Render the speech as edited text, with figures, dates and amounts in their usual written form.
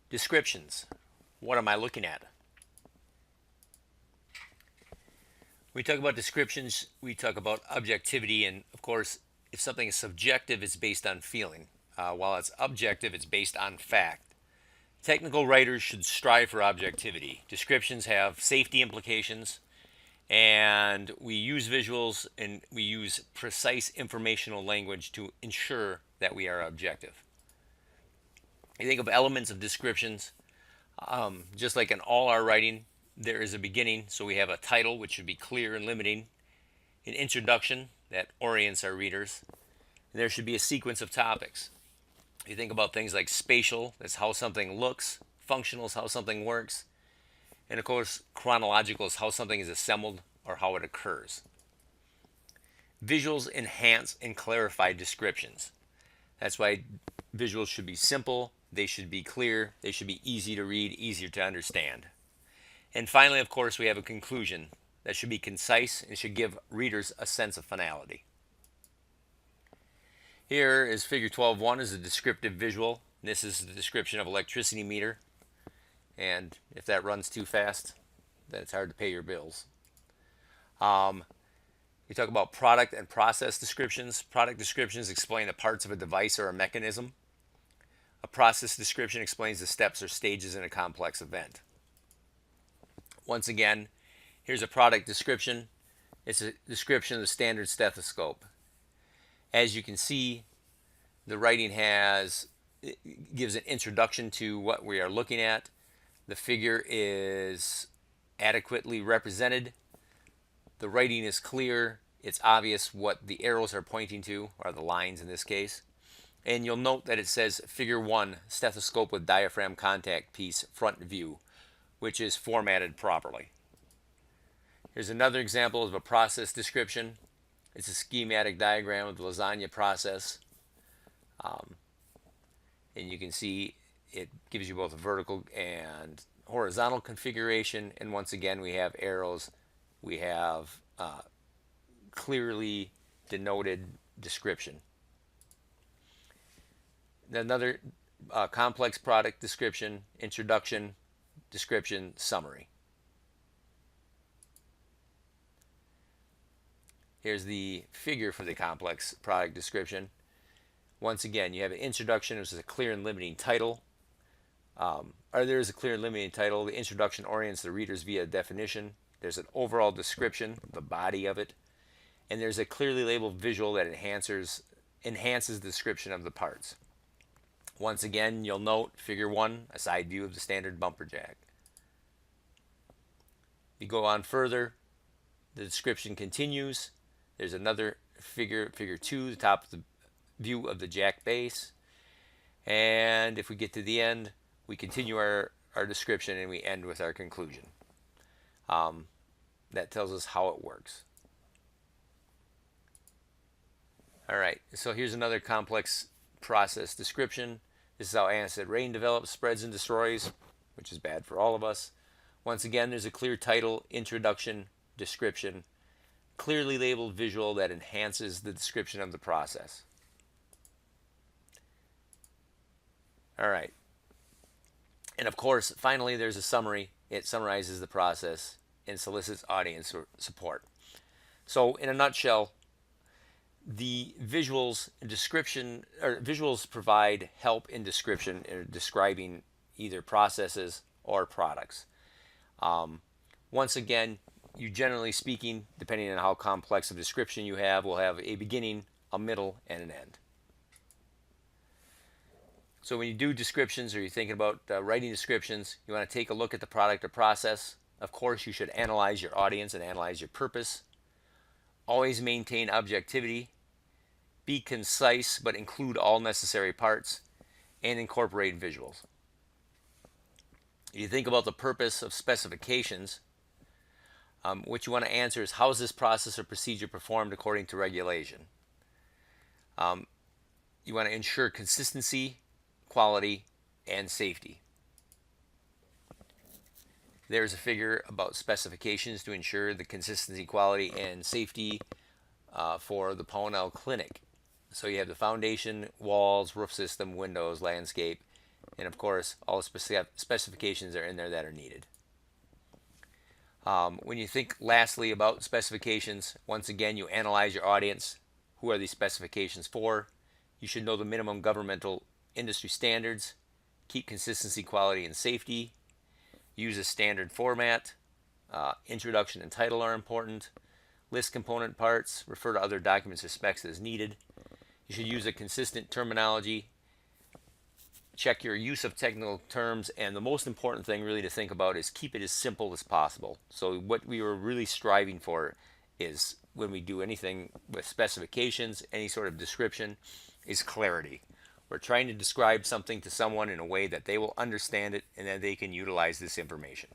Descriptions. What am I looking at? When we talk about descriptions, we talk about objectivity, and of course, if something is subjective, it's based on feeling. While it's objective, it's based on fact. Technical writers should strive for objectivity. Descriptions have safety implications, and we use visuals and we use precise informational language to ensure that we are objective. You think of elements of descriptions, just like in all our writing, there is a beginning, so we have a title, which should be clear and limiting, an introduction that orients our readers, and there should be a sequence of topics. You think about things like spatial, that's how something looks, functional is how something works, and of course, chronological is how something is assembled or how it occurs. Visuals enhance and clarify descriptions. That's why visuals should be simple, they should be clear, they should be easy to read, easier to understand. And finally, of course, we have a conclusion that should be concise and should give readers a sense of finality. Here is figure 12.1 is a descriptive visual. This is the description of electricity meter. And if that runs too fast, then it's hard to pay your bills. We talk about product and process descriptions. Product descriptions explain the parts of a device or a mechanism. A process description explains the steps or stages in a complex event. Once again, here's a product description. It's a description of the standard stethoscope. As you can see, the writing gives an introduction to what we are looking at. The figure is adequately represented. The writing is clear. It's obvious what the arrows are pointing to, or the lines in this case. And you'll note that it says figure 1, stethoscope with diaphragm contact piece, front view, which is formatted properly. Here's another example of a process description. It's a schematic diagram of the lasagna process. And you can see it gives you both a vertical and horizontal configuration. And once again, we have arrows. We have clearly denoted description. Another complex product description, introduction, description, summary. Here's the figure for the complex product description. Once again, you have an introduction, which is a clear and limiting title. There is a clear and limiting title. The introduction orients the readers via definition. There's an overall description, the body of it. And there's a clearly labeled visual that enhances the description of the parts. Once again, you'll note figure 1, a side view of the standard bumper jack. You go on further, the description continues. There's another figure 2, the top of the view of the jack base. And if we get to the end, we continue our description and we end with our conclusion. That tells us how it works. All right, so here's another complex process description. This is how acid rain develops, spreads, and destroys, which is bad for all of us. Once again, there's a clear title, introduction, description, clearly labeled visual that enhances the description of the process. All right. And of course, finally, there's a summary. It summarizes the process and solicits audience support. So, in a nutshell, the visuals provide help in description in describing either processes or products. Once again, you generally speaking, depending on how complex of description you have, will have a beginning, a middle, and an end. So when you do descriptions or you're thinking about writing descriptions, you want to take a look at the product or process. Of course, you should analyze your audience and analyze your purpose. Always maintain objectivity. Be concise, but include all necessary parts, and incorporate visuals. You think about the purpose of specifications. What you want to answer is, how is this process or procedure performed according to regulation? You want to ensure consistency, quality, and safety. There's a figure about specifications to ensure the consistency, quality, and safety for the Pownell Clinic. So you have the foundation, walls, roof system, windows, landscape, And of course, all the specifications are in there that are needed. When you think lastly about specifications, once again, you analyze your audience. Who are these specifications for? You should know the minimum governmental industry standards, keep consistency, quality, and safety, use a standard format, introduction and title are important, list component parts, refer to other documents or specs as needed. You should use a consistent terminology, check your use of technical terms, and the most important thing really to think about is keep it as simple as possible. So what we were really striving for is when we do anything with specifications, any sort of description, is clarity. We're trying to describe something to someone in a way that they will understand it and that they can utilize this information.